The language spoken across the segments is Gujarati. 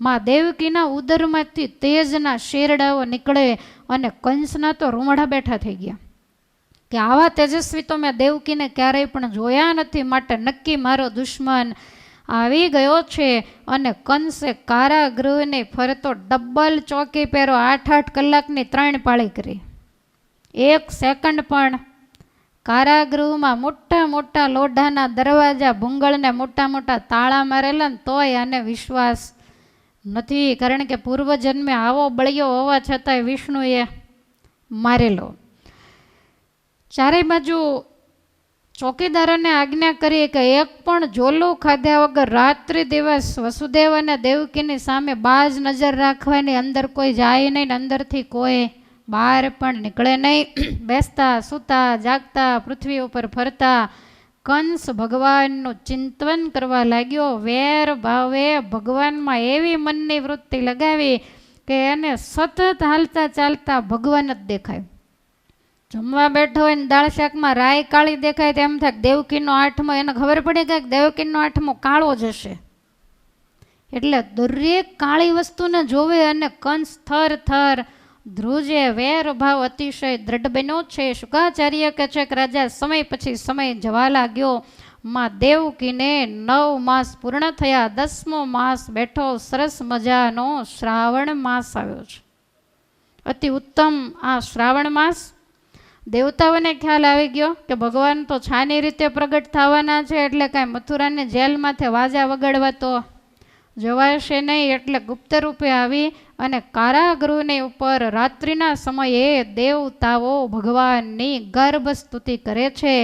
માં દેવકીના ઉદરમાંથી તેજના શેરડાઓ નીકળે અને કંસના તો રૂમડા બેઠા થઈ ગયા કે આવા તેજસ્વી તો મેં દેવકીને ક્યારેય પણ જોયા નથી, માટે નક્કી મારો દુશ્મન આવી ગયો છે. અને કંસે કારાગૃહને ફરતો ડબલ ચોકી પહેરો 8-8 કલાકની 3 પાળી કરી. 1 સેકન્ડ પણ કારાગૃહમાં મોટા મોટા લોઢાના દરવાજા, ભૂંગળને મોટા મોટા તાળા મારેલા ને તોય આને વિશ્વાસ નથી, કારણ કે પૂર્વજન્મે આવો બળિયો હોવા છતાંય વિષ્ણુએ મારેલો. ચારે બાજુ ચોકીદારોને આજ્ઞા કરી કે એક પણ જોલું ખાધા વગર રાત્રિ દિવસ વસુદેવ અને દેવકીની સામે બાજ નજર રાખવાની, અંદર કોઈ જાય નહીં, અંદરથી કોઈ બહાર પણ નીકળે નહીં. બેસતા સૂતા જાગતા પૃથ્વી ઉપર ફરતા કંસ ભગવાનનું ચિંતન કરવા લાગ્યો. વેર ભાવે ભગવાનમાં એવી મનની વૃત્તિ લગાવી કે એને સતત હાલતા ચાલતા ભગવાન જ દેખાય. જમવા બેઠો હોય ને દાળ શાકમાં રાય કાળી દેખાય તો એમ થાય દેવકીનો આઠમો, એને ખબર પડી કે દેવકીનો આઠમો કાળો જ હશે. એટલે દરેક કાળી વસ્તુને જોવે અને કંસ થર થર ધ્રુજે. વેર ભાવ અતિશય દ્રઢ બન્યો છે. શુકાચાર્ય કહે છે કે રાજા સમય પછી સમય જવા લાગ્યો. માં દેવકીને 9 માસ પૂર્ણ થયા. 10મો માસ બેઠો. સરસ મજાનો શ્રાવણ માસ આવ્યો છે. અતિ ઉત્તમ આ શ્રાવણ માસ. દેવતાઓને ખ્યાલ આવી ગયો કે ભગવાન તો છાની રીતે પ્રગટ થવાના છે, એટલે કાંઈ મથુરાની જેલમાંથી વાજા વગાડવા તો જવાશે નહીં. એટલે ગુપ્ત રૂપે આવી અને કારાગૃહની ઉપર રાત્રિના સમયે દેવતાઓ ભગવાનની ગર્ભ સ્તુતિ કરે છે.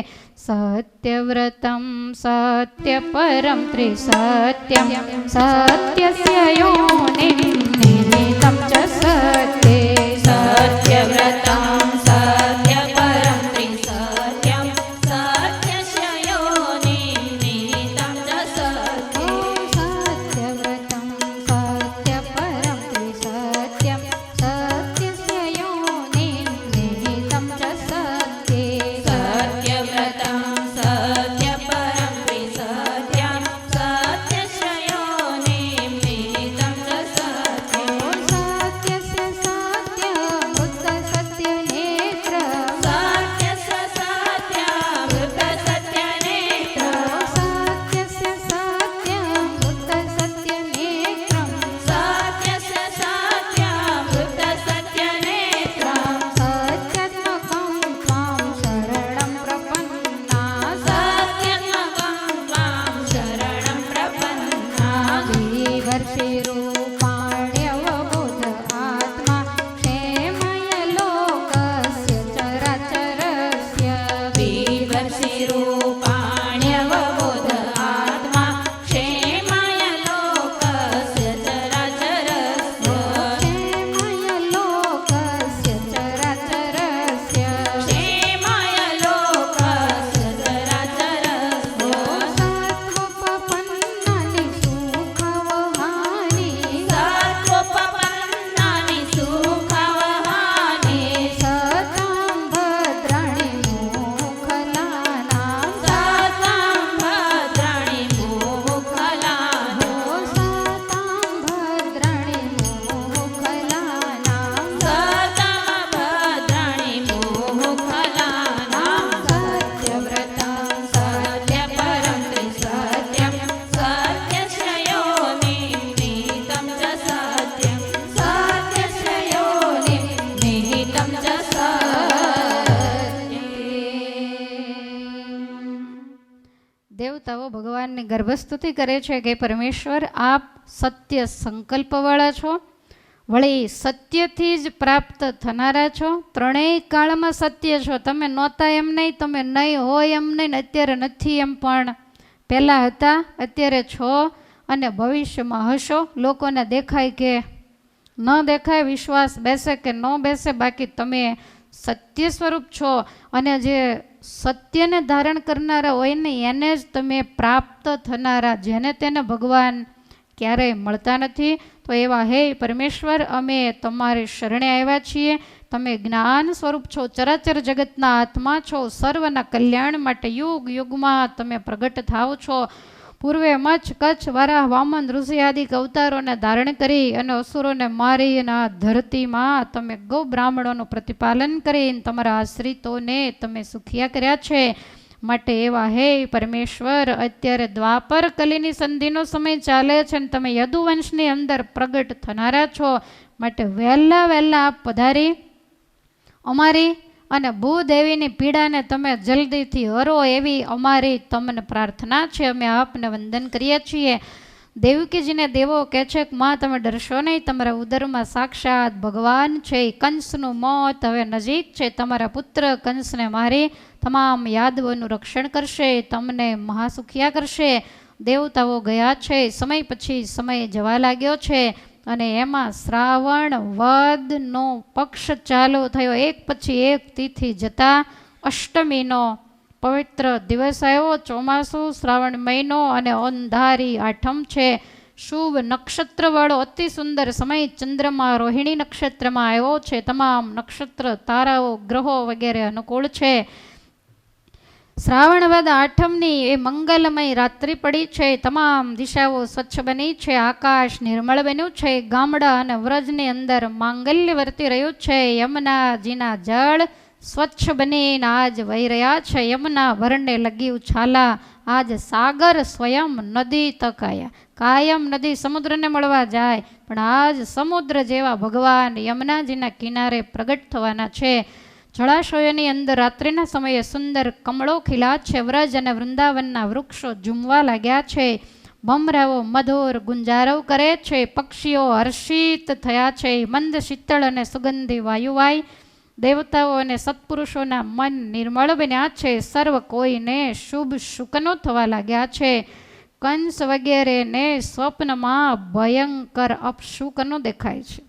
સત્યવ્રતમ સત્ય પરમ ત્રિસત્યમ સત્યસ્ય યોનિમ નિમિત્તમ ચ સત્યે સત્યવ્રતમ દેવતાઓ ભગવાનની ગર્ભસ્તુતિ કરે છે કે પરમેશ્વર આપ સત્ય સંકલ્પવાળા છો, વળી સત્યથી જ પ્રાપ્ત થનારા છો. ત્રણેય કાળમાં સત્ય છો. તમે નહોતા એમ નહીં, તમે નહીં હોય એમ નહીં, અત્યારે નથી એમ પણ પહેલાં હતા, અત્યારે છો અને ભવિષ્યમાં હશો. લોકોને દેખાય કે ન દેખાય, વિશ્વાસ બેસે કે ન બેસે, બાકી તમે સત્ય સ્વરૂપ છો. અને જે સત્યને ધારણ કરનારા હોય ને એને જ તમે પ્રાપ્ત થનારા, જેને તેને ભગવાન ક્યારેય મળતા નથી. તો એવા હે પરમેશ્વર, અમે તમારી શરણે આવ્યા છીએ. તમે જ્ઞાન સ્વરૂપ છો, ચરાચર જગતના આત્મા છો, સર્વના કલ્યાણ માટે યુગ યુગમાં તમે પ્રગટ થાવ છો. પૂર્વે મચ્છ કચ્છ વરાહ વામન ઋષિ આદિ અવતારોને ધારણ કરી અને અસુરોને મારી અને આ ધરતીમાં તમે ગૌ બ્રાહ્મણોનું પ્રતિપાલન કરીને તમારા આશ્રિતોને તમે સુખિયા કર્યા છે. માટે એવા હે પરમેશ્વર, અત્યારે દ્વાપર કલીની સંધિનો સમય ચાલે છે અને તમે યદુવંશની અંદર પ્રગટ થનારા છો. માટે વહેલા વહેલા આપ પધારી અમારી અને ભૂદેવીની પીડાને તમે જલ્દીથી હરો એવી અમારી તમને પ્રાર્થના છે. અમે આપને વંદન કરીએ છીએ. દેવકીજીને દેવો કહે છે કે માં તમે ડરશો નહીં, તમારા ઉદરમાં સાક્ષાત ભગવાન છે. કંસનું મોત હવે નજીક છે. તમારા પુત્ર કંસને મારી તમામ યાદવોનું રક્ષણ કરશે, તમને મહાસુખિયા કરશે. દેવતાઓ ગયા છે, સમય પછી સમય જવા લાગ્યો છે અને એમાં શ્રાવણ વદનો પક્ષ ચાલુ થયો. એક પછી એક તિથિ જતા અષ્ટમીનો પવિત્ર દિવસ આવ્યો. ચોમાસું શ્રાવણ મહિનો અને અંધારી આઠમ છે. શુભ નક્ષત્રવાળો અતિ સુંદર સમય ચંદ્રમાં રોહિણી નક્ષત્રમાં આવ્યો છે. તમામ નક્ષત્ર તારાઓ ગ્રહો વગેરે અનુકૂળ છે. શ્રાવણ વદ આઠમની એ મંગલમય રાત્રિ પડી છે. તમામ દિશાઓ સ્વચ્છ બની છે. આકાશ નિર્મળ બન્યું છે. ગામડા અને વ્રજની અંદર માંગલ્ય વર્તી રહ્યું છે. યમુનાજીના જળ સ્વચ્છ બનીને આજ વહી રહ્યા છે. યમુના વરણે લગી ઉછાલા, આજ સાગર સ્વયં નદી તકાયા. કાયમ નદી સમુદ્રને મળવા જાય, પણ આજ સમુદ્ર જેવા ભગવાન યમુનાજીના કિનારે પ્રગટ થવાના છે. જળાશયોની અંદર રાત્રિના સમયે સુંદર કમળો ખીલા છે. વ્રજ અને વૃંદાવનના વૃક્ષો ઝૂમવા લાગ્યા છે. ભમરાઓ મધુર ગુંજારવ કરે છે. પક્ષીઓ હર્ષિત થયા છે. મંદ શીતળ અને સુગંધી વાયુવાય. દેવતાઓ અને સત્પુરુષોના મન નિર્મળ બન્યા છે. સર્વ કોઈને શુભ શુકનો થવા લાગ્યા છે. કંસ વગેરેને સ્વપ્નમાં ભયંકર અપશુકનો દેખાય છે.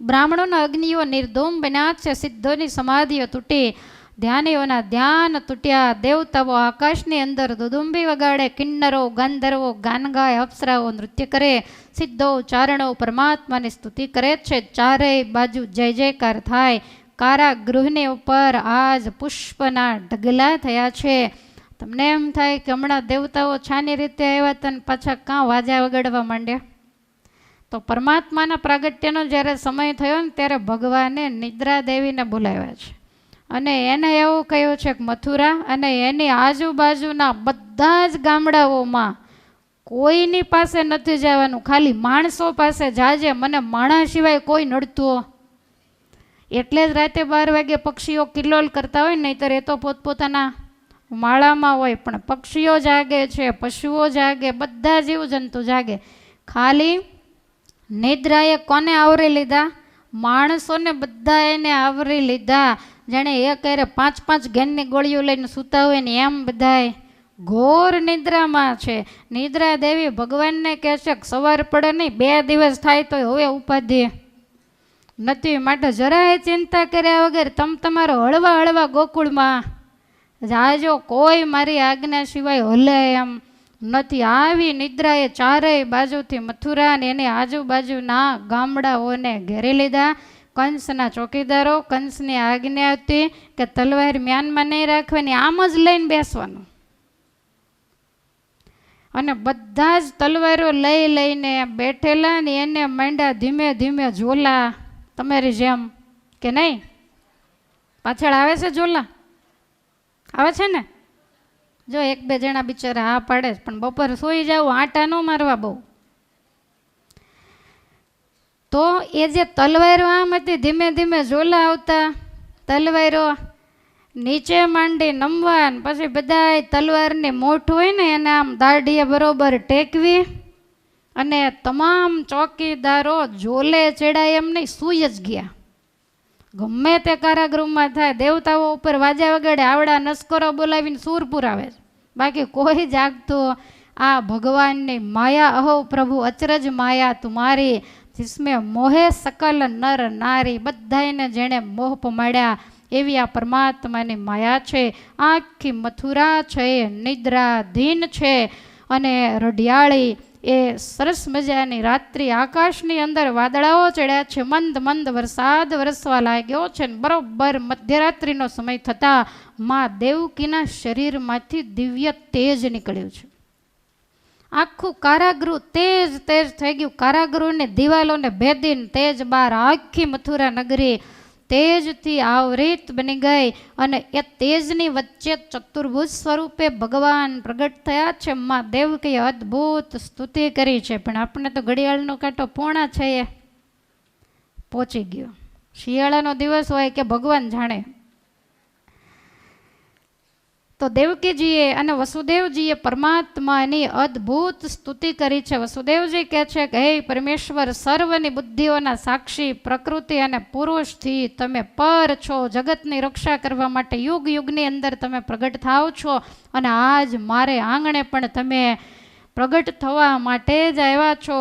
બ્રાહ્મણોના અગ્નિઓ નિર્ધૂમ બન્યા છે. સિદ્ધોની સમાધિઓ તૂટી, ધ્યાનીઓના ધ્યાન તૂટ્યા. દેવતાઓ આકાશની અંદર દુદુંબી વગાડે, કિન્નરો ગાંધર્વો ગાન ગાય, અપ્સરાઓ નૃત્ય કરે, સિદ્ધો ચારણો પરમાત્માની સ્તુતિ કરે છે. ચારેય બાજુ જય જયકાર થાય. કારાગૃહની ઉપર આજ પુષ્પના ઢગલા થયા છે. તમને એમ થાય કે હમણાં દેવતાઓ છાની રીતે આવ્યા હતા ને પાછા કાં વાજા વગાડવા માંડ્યા? તો પરમાત્માના પ્રાગટ્યનો જ્યારે સમય થયો ને ત્યારે ભગવાને નિદ્રા દેવીને બોલાવ્યા છે અને એને એવું કહ્યું છે કે મથુરા અને એની આજુબાજુના બધા જ ગામડાઓમાં કોઈની પાસે નથી જવાનું, ખાલી માણસો પાસે જાજે, મને માણસ સિવાય કોઈ નડતું. એટલે જ રાતે 12 વાગે પક્ષીઓ કિલ્લોલ કરતા હોય, નહીંતર એ તો પોતપોતાના માળામાં હોય. પણ પક્ષીઓ જાગે છે, પશુઓ જાગે, બધા જીવજંતુ જાગે. ખાલી નિદ્રાએ કોને આવરી લીધા? માણસોને બધા એને આવરી લીધા. જાણે એ કરે 5-5 ઘેનની ગોળીઓ લઈને સૂતા હોય ને એમ બધાય ઘોર નિદ્રામાં છે. નિદ્રા દેવી ભગવાનને કહે છે કે સવાર પડે નહીં, 2 દિવસ થાય તો હવે ઉપાધિ નથી. માટે જરાય ચિંતા કર્યા વગર તમારો હળવા હળવા ગોકુળમાં જાજો, કોઈ મારી આજ્ઞા સિવાય હલે એમ નથી. આવી નિદ્રાએ ચારેય બાજુથી મથુરા અને એની આજુબાજુના ગામડાઓને ઘેરી લીધા. કંસના ચોકીદારો, કંસની આજ્ઞા હતી કે તલવાર મ્યાનમાં નહીં રાખવાની, આમ જ લઈને બેસવાનું. અને બધા જ તલવારો લઈ લઈને બેઠેલા ને એને માંડ્યા ધીમે ધીમે ઝોલા. તમારી જેમ કે નહીં? પાછળ આવે છે ઝોલા? આવે છે ને? જો 1-2 જણા બિચારા હા પાડે, પણ બપોર સૂઈ જાવ, આટા ન મારવા બહુ. તો એ જે તલવારો આમ હતી, ધીમે ધીમે ઝોલા આવતા, તલવારો નીચે માંડી નમવા, પછી બધા તલવારની મોઠ હોય ને એને આમ દાઢીએ બરોબર ટેકવી, અને તમામ ચોકીદારો ઝોલે ચડાય એમ નહીં, સૂઈ જ ગયા. ગમે તે કારાગૃહમાં થાય, દેવતાઓ ઉપર વાજા વગાડે, આવડા નસ્કરો બોલાવીને સૂર પુરાવે છે, બાકી કોઈ જાગતું. આ ભગવાનની માયા, અહો પ્રભુ અચરજ માયા તુમારી, जिसमें મોહે સકલ નર નારી. બધાને જેણે મોહ પમાડ્યા એવી આ પરમાત્માની માયા છે. આખી મથુરા છે નિદ્રાધીન છે અને રઢિયાળી એ સરસ મજાની રાત્રિ. આકાશની અંદર વાદળાઓ ચડ્યા છે, મંદ મંદ વરસાદ વરસવા લાગ્યો છે. બરોબર મધ્યરાત્રિનો સમય થતાં મા દેવકીના શરીરમાંથી દિવ્ય તેજ નીકળ્યું છે. આખું કારાગૃહ તેજ તેજ થઈ ગયું. કારાગૃહની દિવાલોને ભેદીને તેજ બહાર આખી મથુરા નગરી તેજથી આવૃત બની ગઈ. અને એ તેજની વચ્ચે ચતુર્ભુજ સ્વરૂપે ભગવાન પ્રગટ થયા છે. માં દેવકીએ અદ્ભુત સ્તુતિ કરી છે. પણ આપણે તો ઘડિયાળનો કાંટો પોણા છે એ પહોંચી ગયો. શિયાળાનો દિવસ હોય કે ભગવાન જાણે. તો દેવકીજીએ અને વસુદેવજીએ પરમાત્માની અદ્ભુત સ્તુતિ કરી છે. વસુદેવજી કહે છે કે હે પરમેશ્વર, સર્વની બુદ્ધિઓના સાક્ષી, પ્રકૃતિ અને પુરુષથી તમે પર છો. જગતની રક્ષા કરવા માટે યુગ યુગની અંદર તમે પ્રગટ થાવ છો. અને આજ મારે આંગણે પણ તમે પ્રગટ થવા માટે જ આવ્યા છો.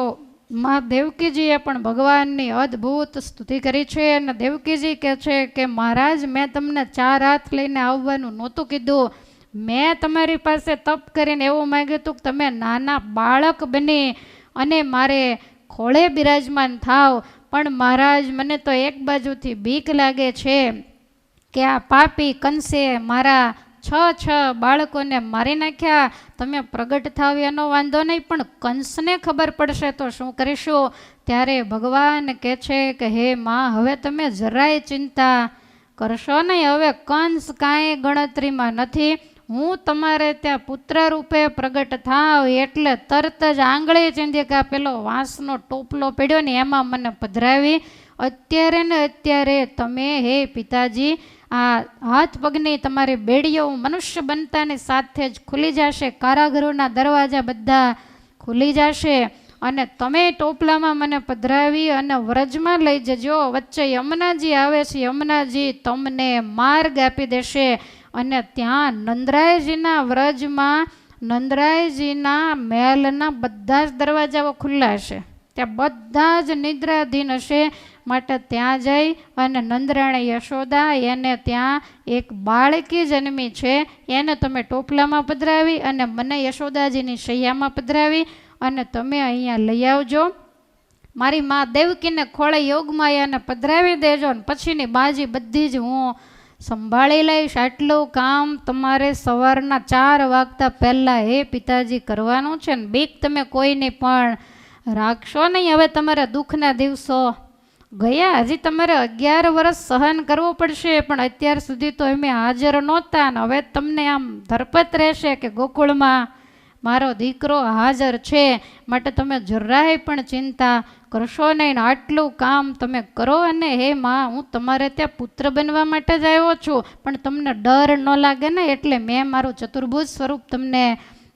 માં દેવકીજીએ પણ ભગવાનની અદ્ભુત સ્તુતિ કરી છે. અને દેવકીજી કહે છે કે મહારાજ, મેં તમને 4 હાથ લઈને આવવાનું નહોતું કીધું. મેં તમારી પાસે તપ કરીને એવું માંગ્યું હતું કે તમે નાના બાળક બની અને મારે ખોળે બિરાજમાન થાવ. પણ મહારાજ, મને તો એક બાજુથી બીક લાગે છે કે આ પાપી કંસે મારા 6 બાળકોને મારી નાખ્યા. તમે પ્રગટ થાવ એનો વાંધો નહીં, પણ કંસને ખબર પડશે તો શું કરીશું? ત્યારે ભગવાન કહે છે કે હે માં, હવે તમે જરાય ચિંતા કરશો નહીં. હવે કંસ કાંઈ ગણતરીમાં નથી. હું તમારે ત્યાં પુત્ર રૂપે પ્રગટ થાવ એટલે તરત જ આંગળી ચીંધ્યા પેલો વાંસનો ટોપલો પડ્યો ને એમાં મને પધરાવી. અત્યારે ને અત્યારે તમે હે પિતાજી, આ હાથ પગની તમારી બેડીઓ મનુષ્ય બનતાની સાથે જ ખુલી જશે. કારાગૃહના દરવાજા બધા ખુલી જશે. અને તમે ટોપલામાં મને પધરાવી અને વ્રજમાં લઈ જજો. વચ્ચે યમુનાજી આવે છે. યમુનાજી તમને માર્ગ આપી દેશે. અને ત્યાં નંદરાયજીના વ્રજમાં નંદરાયજીના મહેલના બધા જ દરવાજાઓ ખુલ્લા હશે. ત્યાં બધા જ નિદ્રાધીન હશે. માટે ત્યાં જઈ અને નંદરાણી યશોદા, એને ત્યાં એક બાળકી જન્મી છે, એને તમે ટોપલામાં પધરાવી અને મને યશોદાજીની શૈયામાં પધરાવી અને તમે અહીંયા લઈ આવજો. મારી મા દેવકીને ખોળે યોગમાયાને પધરાવી દેજો. ને પછીની બાજી બધી જ હું સંભાળી લઈશ. આટલું કામ તમારે સવારના 4 વાગતા પહેલાં હે પિતાજી કરવાનું છે. ને બીક તમે કોઈની પણ રાખશો નહીં. હવે તમારા દુઃખના દિવસો ગયા. હજી તમારે 11 વર્ષ સહન કરવું પડશે. પણ અત્યાર સુધી તો અમે હાજર નહોતા. ને હવે તમને આમ ધરપત રહેશે કે ગોકુળમાં મારો દીકરો હાજર છે. માટે તમે જરાય પણ ચિંતા કરશો નહીં. આટલું કામ તમે કરો. અને હે માં, હું તમારે ત્યાં પુત્ર બનવા માટે જ આવ્યો છું. પણ તમને ડર ન લાગે ને, એટલે મેં મારું ચતુર્ભુજ સ્વરૂપ તમને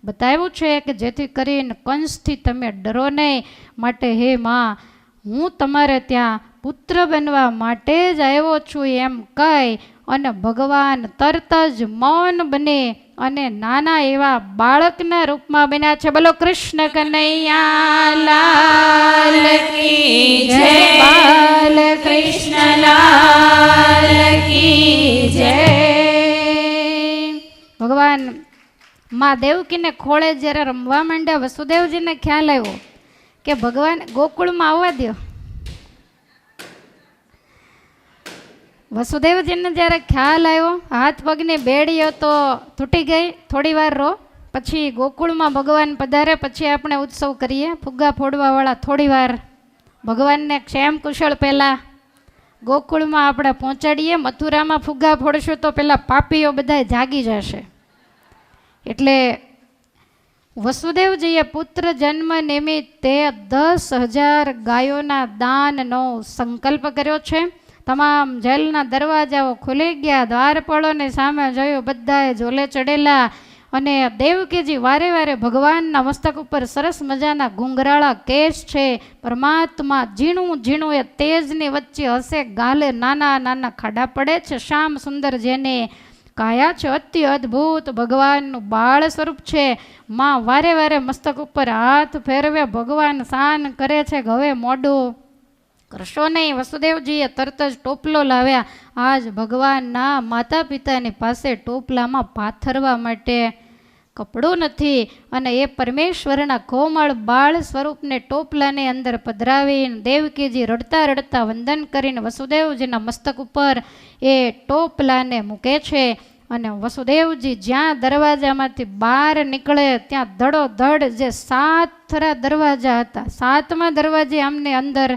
બતાવ્યું છે કે જેથી કરીને કંસથી તમે ડરો નહીં. માટે હે માં, હું તમારે ત્યાં પુત્ર બનવા માટે જ આવ્યો છું એમ કહી અને ભગવાન તરત જ મૌન બને અને નાના એવા બાળકના રૂપમાં બન્યા છે. બોલો કૃષ્ણ કનૈયા લાલ કી જય. બાલ કૃષ્ણ લાલ કી જય. ભગવાન માં દેવકીને ખોળે જ્યારે રમવા માંડ્યા, વસુદેવજીને ખ્યાલ આવ્યો કે ભગવાન ગોકુળમાં આવવા દો. વસુદેવજીને જ્યારે ખ્યાલ આવ્યો, હાથ પગની બેડીઓ તો તૂટી ગઈ. થોડી વાર રહો, પછી ગોકુળમાં ભગવાન પધારે, પછી આપણે ઉત્સવ કરીએ. ફુગ્ગા ફોડવાવાળા થોડી વાર ભગવાનને ક્ષેમ કુશળ પહેલાં ગોકુળમાં આપણે પહોંચાડીએ. મથુરામાં ફુગ્ગા ફોડશું તો પેલા પાપીઓ બધા જાગી જશે. એટલે વસુદેવજીએ પુત્ર જન્મ નિમિત્તે 10,000 ગાયોના દાનનો સંકલ્પ કર્યો છે. તમામ જેલના દરવાજાઓ ખુલી ગયા. દ્વારપાળોની સામે જોયું, બધાએ ઝોલે ચડેલા. અને દેવકીજી વારે વારે ભગવાનના મસ્તક ઉપર સરસ મજાના ઘૂંઘરાળા કેશ છે. પરમાત્મા ઝીણું ઝીણું એ તેજની વચ્ચે હશે. ગાલે નાના નાના ખાડા પડે છે. શ્યામ સુંદર જેને કાયા છે. અતિ અદ્ભુત ભગવાનનું બાળ સ્વરૂપ છે. માં વારે વારે મસ્તક ઉપર હાથ ફેરવે. ભગવાન શાન કરે છે કે હવે મોઢું કરશો નહીં. વસુદેવજીએ તરત જ ટોપલો લાવ્યા. આજ ભગવાનના માતા પિતાની પાસે ટોપલામાં પાથરવા માટે કપડું નથી. અને એ પરમેશ્વરના કોમળ બાળ સ્વરૂપને ટોપલાની અંદર પધરાવીને દેવકીજી રડતા રડતા વંદન કરીને વસુદેવજીના મસ્તક ઉપર એ ટોપલાને મૂકે છે. અને વસુદેવજી જ્યાં દરવાજામાંથી બહાર નીકળે ત્યાં ધડોધડ જે 7 થરા દરવાજા હતા, 7મા દરવાજે આમને અંદર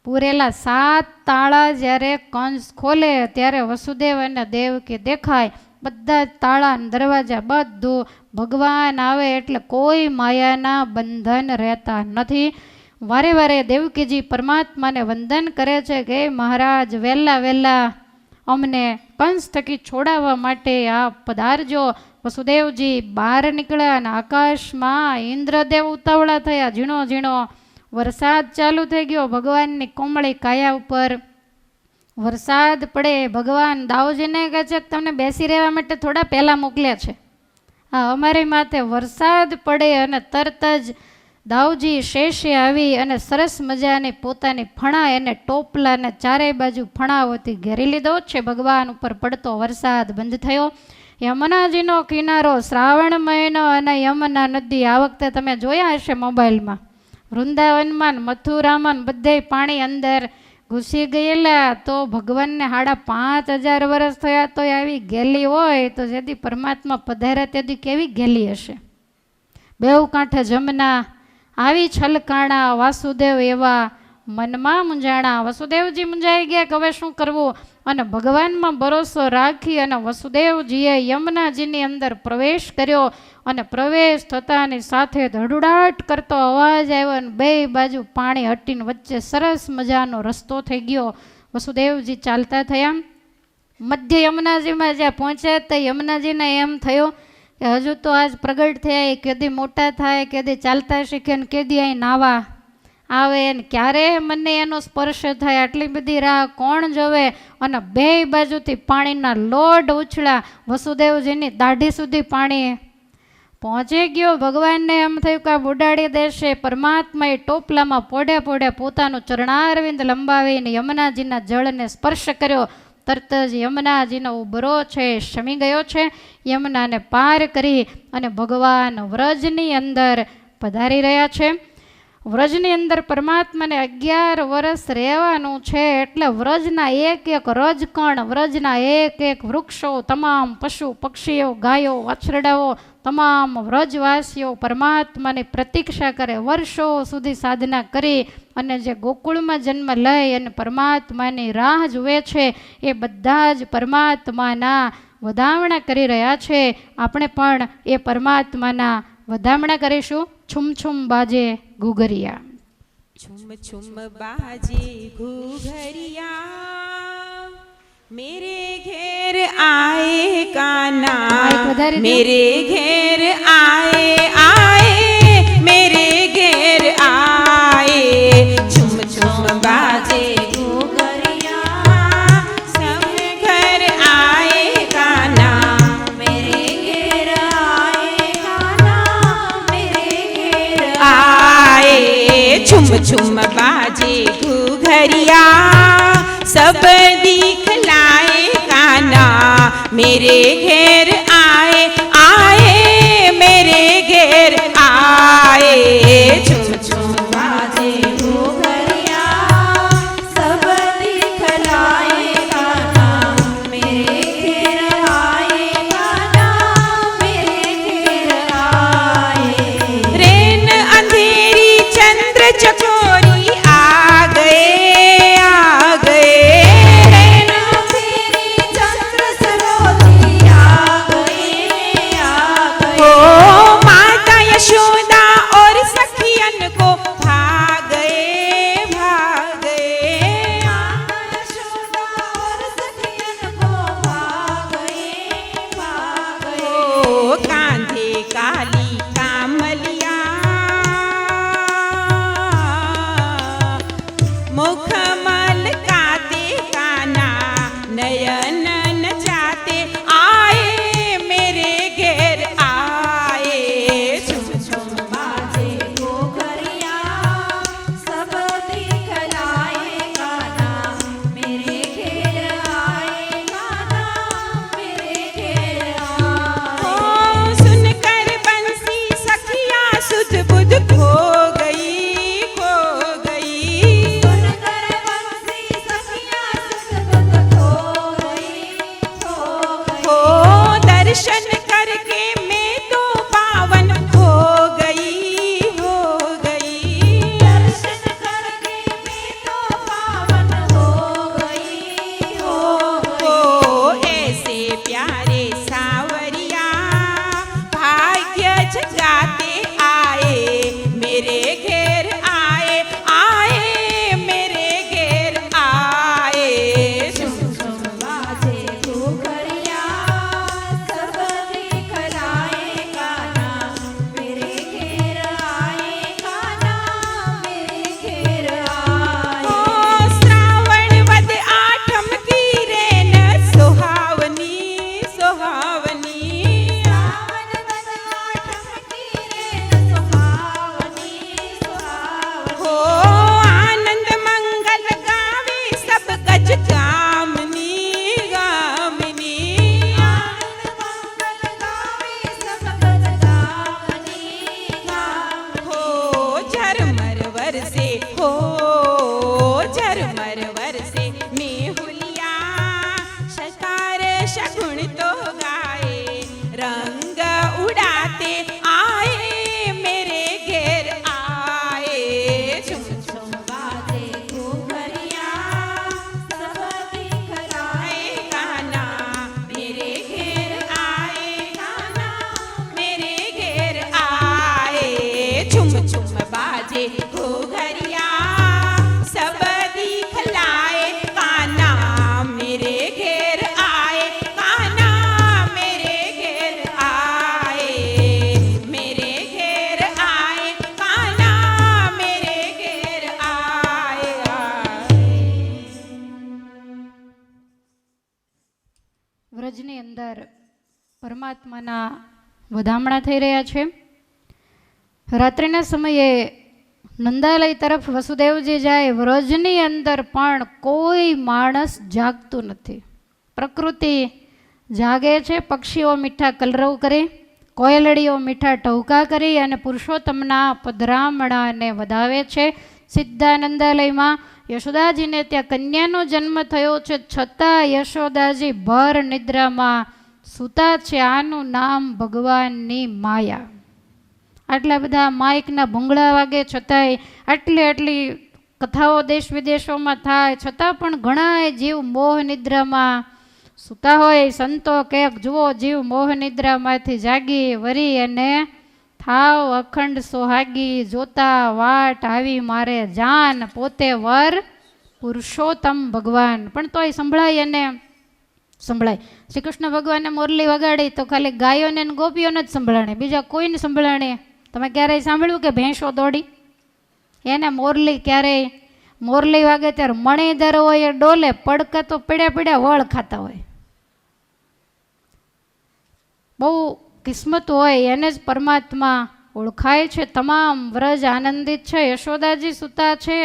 પૂરેલા 7 તાળા જ્યારે કંસ ખોલે ત્યારે વસુદેવ અને દેવકી દેખાય. બધા જ તાળા દરવાજા બધું ભગવાન આવે એટલે કોઈ માયાના બંધન રહેતા નથી. વારે વારે દેવકીજી પરમાત્માને વંદન કરે છે કે મહારાજ વહેલા વહેલા અમને કંસ થકી છોડાવવા માટે આપ પધારજો. વસુદેવજી બહાર નીકળ્યા અને આકાશમાં ઇન્દ્રદેવ ઉતાવળા થયા. ઝીણો ઝીણો વરસાદ ચાલુ થઈ ગયો. ભગવાનની કોમળી કાયા ઉપર વરસાદ પડે. ભગવાન દાઉજીને કહે છે કે તમને બેસી રહેવા માટે થોડા પહેલાં મોકલ્યા છે. હા, અમારી માથે વરસાદ પડે અને તરત જ દાઉજી શેષે આવી અને સરસ મજાની પોતાની ફણા એને ટોપલાને ચારેય બાજુ ફણાઓથી ઘેરી લીધો છે. ભગવાન ઉપર પડતો વરસાદ બંધ થયો. યમુનાજીનો કિનારો, શ્રાવણ મહિનો અને યમુના નદી આ વખતે તમે જોયા હશે મોબાઈલમાં. વૃંદાવનમાં મથુરામાં બધે પાણી અંદર ઘૂસી ગયેલા. તો ભગવાનને 5,500 વર્ષ થયા તો આવી ગેલી હોય તો જેથી પરમાત્મા પધાર્યા તેથી કેવી ગેલી હશે. બેઉ કાંઠે જમના આવી છલકાણા. વાસુદેવ એવા મનમાં મૂંઝાણા. વસુદેવજી મૂંઝાઈ ગયા કે હવે શું કરવું, અને ભગવાનમાં ભરોસો રાખી અને વસુદેવજીએ યમુનાજીની અંદર પ્રવેશ કર્યો. અને પ્રવેશ થતાની સાથે ધડુડાટ કરતો અવાજ આવ્યો અને બે બાજુ પાણી હટીને વચ્ચે સરસ મજાનો રસ્તો થઈ ગયો. વસુદેવજી ચાલતા થયા. મધ્ય યમુનાજીમાં જ્યાં પહોંચ્યા તો યમુનાજીને એમ થયું કે હજુ તો આજ પ્રગટ થયા, કેદી મોટા થાય, કેદી ચાલતા શીખે ને કેદી અહીં નાવા આવે ને ક્યારે મને એનો સ્પર્શ થાય, આટલી બધી રાહ કોણ જોવે. અને બે બાજુથી પાણીના લોઢ ઉછળ્યા. વસુદેવજીની દાઢી સુધી પાણી પહોંચી ગયો. ભગવાનને એમ થયું કે આ ઉડાડી દેશે. પરમાત્માએ ટોપલામાં પોડે પોડે પોતાનું ચરણારવિંદ લંબાવીને યમુનાજીના જળને સ્પર્શ કર્યો. તરત જ યમુનાજીનો ઉભરો છે શમી ગયો છે. યમુનાને પાર કરી અને ભગવાન વ્રજની અંદર પધારી રહ્યા છે. વ્રજની અંદર પરમાત્માને 11 વર્ષ રહેવાનું છે. એટલે વ્રજના એક એક રજકણ, વ્રજના એક એક વૃક્ષો, તમામ પશુ પક્ષીઓ, ગાયો, વાછરડાઓ, તમામ વ્રજવાસીઓ પરમાત્માની પ્રતીક્ષા કરે. વર્ષો સુધી સાધના કરી અને જે ગોકુળમાં જન્મ લઈ અને પરમાત્માની રાહ જુએ છે એ બધા જ પરમાત્માના વધામણા કરી રહ્યા છે. આપણે પણ એ પરમાત્માના વધામણા કરીશું. છુમ છુમ બાજે ઘૂઘરિયા, છુમ છુમ બાજે ઘૂઘરિયા, मेरे घेर आए काना, मेरे घेर आए आए, मेरे घेर आए, छुम छुम बाजे घूघरिया, सब घर आए काना, मेरे घेर आए काना, मेरे घेर आए, छुम छुम बाजे घूघरिया, सब दिखलाए काना, मेरे घेर आए आए, मेरे घेर आए, छुम छुम बाजे घूघरिया, सब दिखलाए काना, मेरे घेर आए काना, मेरे घेर आए, रेन अंधेरी चंद्र चकोरी आ गए વ્રજની અંદર પરમાત્માના વધામણા થઈ રહ્યા છે. રાત્રિના સમયે નંદાલય તરફ વસુદેવજી જાય. વ્રજની અંદર પણ કોઈ માણસ જાગતું નથી. પ્રકૃતિ જાગે છે, પક્ષીઓ મીઠા કલરવ કરી, કોયલડીઓ મીઠા ટહુકા કરી અને પુરુષોત્તમના પધરામણાને વધાવે છે. સીધા નંદાલયમાં યશોદાજીને ત્યાં કન્યાનો જન્મ થયો છે, છતાં યશોદાજી ભર નિદ્રામાં સૂતા છે. આનું નામ ભગવાનની માયા. આટલા બધા માઇકના ભૂંગળા વાગે છતાંય, આટલી કથાઓ દેશ વિદેશોમાં થાય છતાં પણ ઘણા જીવ મોહ નિદ્રામાં સૂતા હોય. સંતો કંઈક જુઓ, જીવ મોહ નિદ્રામાંથી જાગી વરી અને થાવ અખંડ સોહાગી, જોતા વાટ આવી મારે જાન, પોતે વર પુરુષોત્તમ ભગવાન. પણ તોય સંભળાય અને સંભળાય. શ્રી કૃષ્ણ ભગવાને મોરલી વગાડી તો ખાલી ગાયોને ગોપીઓને જ સંભળાણે, બીજા કોઈને સંભળાણે. તમે ક્યારેય સાંભળ્યું કે ભેંસો દોડી? એને મોરલી ક્યારેય, મોરલી વાગે ત્યારે મણિધર હોય એ ડોલે, પડકા તો પીડ્યા વળ ખાતા હોય. બહુ કિસ્મત હોય એને જ પરમાત્મા ઓળખાય છે. તમામ વ્રજ આનંદિત છે. યશોદાજી સૂતા છે.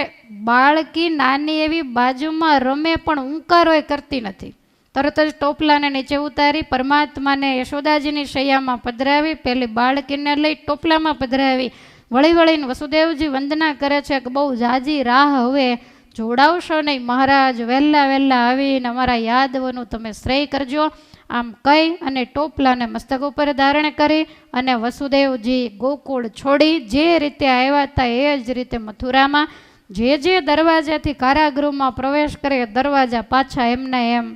બાળકી નાની એવી બાજુમાં રમે પણ ઊંકારો કરતી નથી. તરત જ ટોપલાને નીચે ઉતારી પરમાત્માને યશોદાજીની શૈયામાં પધરાવી, પેલી બાળકીને લઈ ટોપલામાં પધરાવી. વળી વળીને વસુદેવજી વંદના કરે છે કે બહુ જાજી રાહ હવે જોડાવશો નહીં મહારાજ, વહેલા આવીને અમારા યાદવોનું તમે શ્રેય કરજો. આમ કહી અને ટોપલાને મસ્તક ઉપર ધારણ કરી અને વસુદેવજી ગોકુળ છોડી જે રીતે આવ્યા હતા એ જ રીતે મથુરામાં જે દરવાજાથી કારાગૃહમાં પ્રવેશ કરે દરવાજા પાછા એમના એમ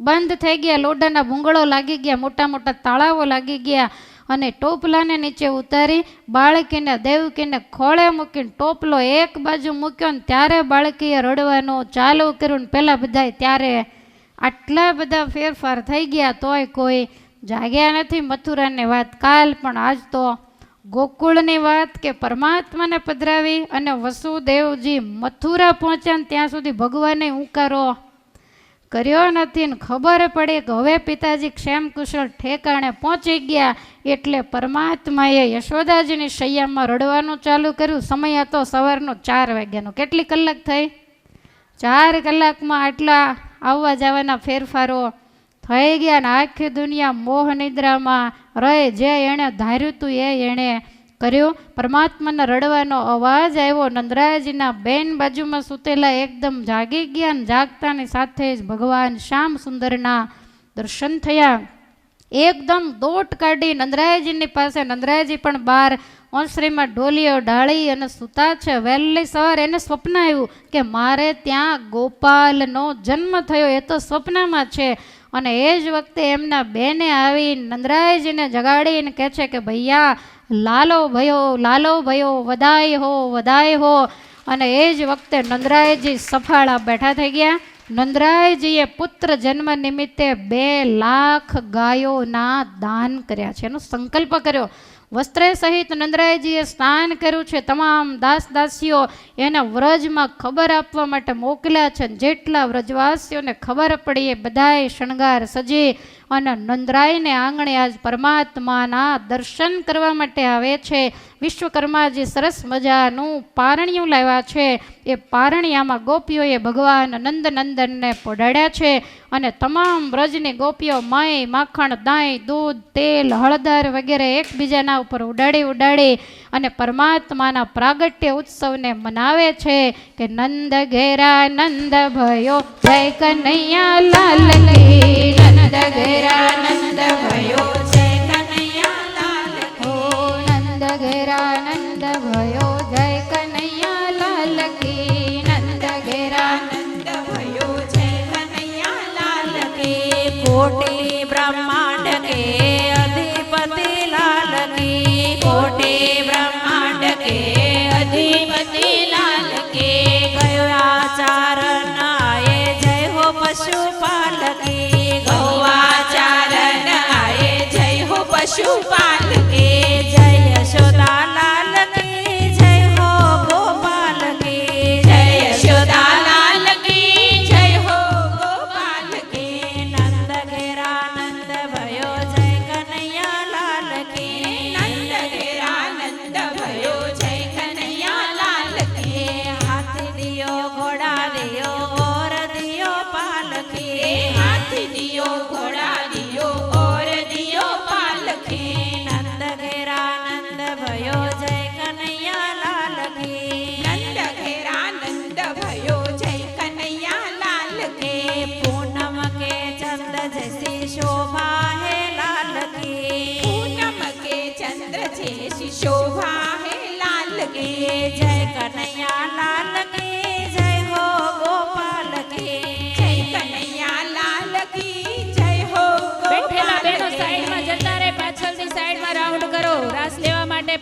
બંધ થઈ ગયા. લોડાના ભૂંગળો લાગી ગયા, મોટા મોટા તાળાઓ લાગી ગયા અને ટોપલાને નીચે ઉતારી બાળકીને દેવકીને ખોળે મૂકીને ટોપલો એક બાજુ મૂક્યો ને ત્યારે બાળકીએ રડવાનું ચાલુ કર્યું. ને પહેલાં બધાય ત્યારે આટલા બધા ફેરફાર થઈ ગયા તોય કોઈ જાગ્યા નથી. મથુરાની વાત કાલ, પણ આજ તો ગોકુળની વાત કે પરમાત્માને પધરાવી અને વસુદેવજી મથુરા પહોંચ્યા ને ત્યાં સુધી ભગવાને ઉંકારો કર્યો નથી ને ખબર પડી કે હવે પિતાજી ક્ષેમ કુશળ ઠેકાણે પહોંચી ગયા. એટલે પરમાત્માએ યશોદાજીની શૈયામાં રડવાનું ચાલુ કર્યું. સમય હતો સવારનો 4 વાગ્યાનો. કેટલી કલાક થઈ? 4 કલાકમાં આટલા આવવા જવાના ફેરફારો થઈ ગયા ને આખી દુનિયા મોહ નિદ્રામાં રહે. જે એણે ધાર્યું હતું એ એણે કર્યું. પરમાત્માના રડવાનો અવાજ આવ્યો. નંદરાયજીના બેન બાજુમાં સૂતેલા એકદમ જાગી ગયા ને જાગતાની સાથે જ ભગવાન શ્યામ સુંદરના દર્શન થયા. એકદમ દોટ કાઢી નંદરાયજીની પાસે. નંદરાયજી પણ બહાર ઓસરીમાં ઢોલીઓ ઢાળી અને સૂતા છે. વહેલી સવારે એને સ્વપ્ન આવ્યું કે મારે ત્યાં ગોપાલનો જન્મ થયો, એ તો સ્વપ્નમાં છે. અને એ જ વખતે એમના બેને આવી નંદરાયજીને જગાડીને કહે છે કે ભૈયા લાલો ભયો વધાય હો. અને એ જ વખતે નંદરાયજી સફાળા બેઠા થઈ ગયા. નંદરાયજીએ પુત્ર જન્મ નિમિત્તે 2 લાખ ગાયોના દાન કર્યા છે, એનો સંકલ્પ કર્યો. વસ્ત્રે સહિત નંદરાયજીએ સ્નાન કર્યું છે. તમામ દાસ દાસીઓ એના વ્રજમાં ખબર આપવા માટે મોકલ્યા છે. જેટલા વ્રજવાસીઓને ખબર પડી એ બધાએ શણગાર સજી અને નંદરાયને આંગણે આજ પરમાત્માના દર્શન કરવા માટે આવે છે. વિશ્વકર્માજી સરસ મજાનું પારણિયું લાવ્યા છે. એ પારણિયામાં ગોપીઓએ ભગવાન નંદનંદનને પોઢાડ્યા છે. અને તમામ વ્રજની ગોપીઓ મય, માખણ, દહીં, દૂધ, તેલ, હળદર વગેરે એકબીજાના ઉપર ઉડાડી અને પરમાત્માના પ્રાગટ્ય ઉત્સવને મનાવે છે કે નંદ ઘેરા નંદ ભયો જય કનૈયા લાલ કી. નંદ ઘેરા નંદ ભયો જય કનૈયા લાલ કી. નંદ ઘેરા નંદ ભયો જય કનૈયા લાલ કી. નંદ ઘેરા નંદ ભયો જય કનૈયા લાલ કી. કોટી બ્રહ્માંડ કે અધિપતિ લાલ કી. કોટી બ્રહ્માંડ કે અધિપતિ લાલ કી. ગૌઆચરણ આયે જય હો પશુપાલ કી. ગૌઆચરણ આયે જય હો પશુપાલ કી. જય યશોદા લાલ કી. જય હો ગોપાલ કી. જય યશોદા લાલ કી. જય હો ગોપાલ કી. નંદ ઘેરા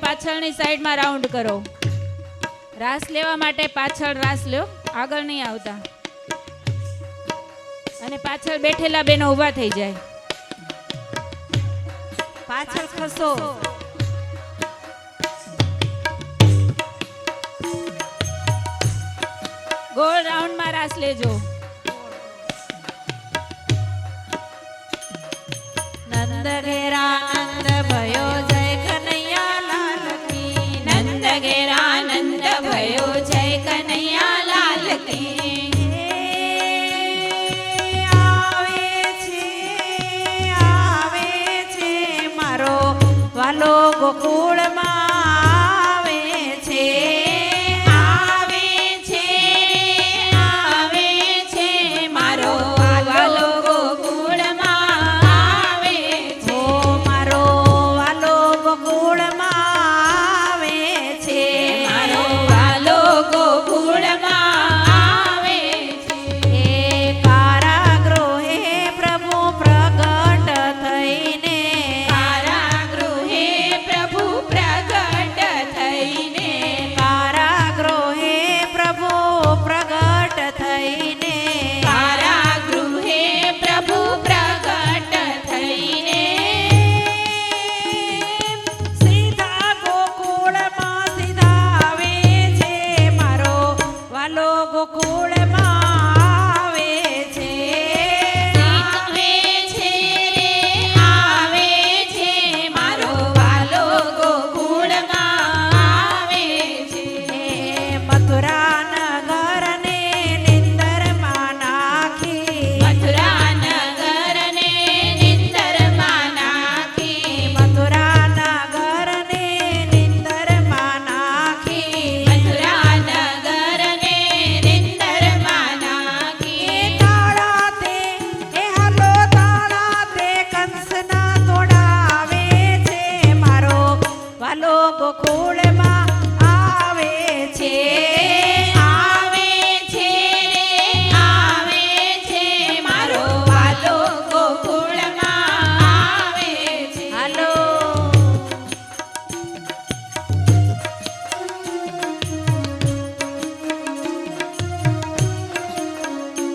પાછળની સાઈડમાં રાઉન્ડ કરો. રાસ લેવા માટે પાછળ રાસ લ્યો, આગળ નહીં આવતા. અને પાછળ બેઠેલા બેનો ઊભા થઈ જાય. પાછળ ખસો. ગોળ રાઉન્ડમાં રાસ લેજો. નંદ ઘેરા નંદ ભયો જય કનૈયા લાલ કી. નંદ ઘેરા નંદ ભયો જય કનૈયા લાલ કી. આવે છે મારો વાલો ગોકુળમાં આવે છે. આવે છે મારો વાલો ગોકુળમાં આવે છે. મારો વાલો ગોકુળમાં આવે છે. મારો વાલો ગોકુળમાં આવે છે. કારાગૃહે પ્રભુ પ્રગટ થઈને. કારાગૃહે પ્રભુ પ્રગટ થઈને. કારાગૃહે પ્રભુ પ્રગટ થઈને. કારાગૃહે પ્રભુ પ્રગટ થઈને. સીધા ગોકુળમાં સીધા આવે છે. મારો વાલો ગોકુળમાં આવે છે. આવે છે રે આવે છે મારો વાલો ગોકુળમાં આવે છે. મથુરા નગરને નિંદરમાં નાખી. મથુરા નગરને નિંદરમાં નાખી. મથુરા નગરને નિંદરમાં નાખી. મથુરા નગરને નિંદરમાં નાખી. તાળા તે હાલો તાળા તે કંસના તોડાવે છે. મારો વાલો ગોકુળમાં આવે છે. આવે છે રે આવે છે મારો વાલો ગોકુળમાં આવે છે. હાલો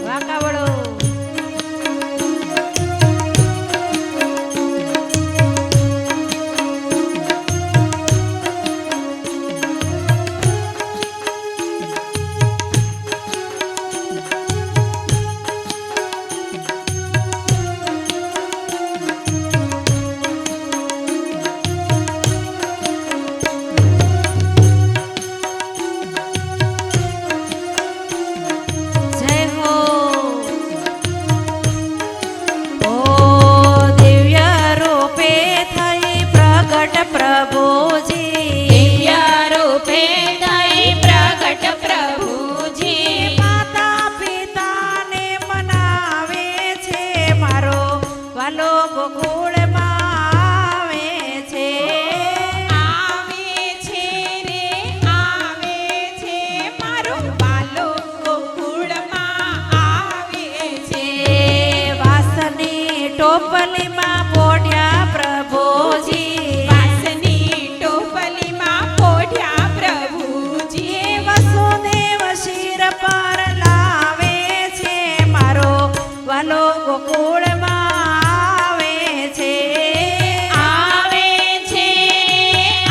વાંકાવળો. જય હો. ઓ દિવ્ય રૂપે થઈ પ્રગટ પ્રભુજી. દિવ્ય રૂપે થઈ પ્રગટ પ્રભુજી. માતા પિતાને મનાવે છે. મારો વાલો ગોકુળમાં આવે છે. આવે છે રે આવે છે મારો વાલો ગોકુળમાં આવે છે. વાસની ટોપલીમાં પોઢ્યા પ્રભુજી. વાસની ટોપલીમાં પોઢ્યા પ્રભુજી. વસુદેવ શિર પર લાવે છે. મારો વાલો ગોકુળમાં આવે છે. આવે છે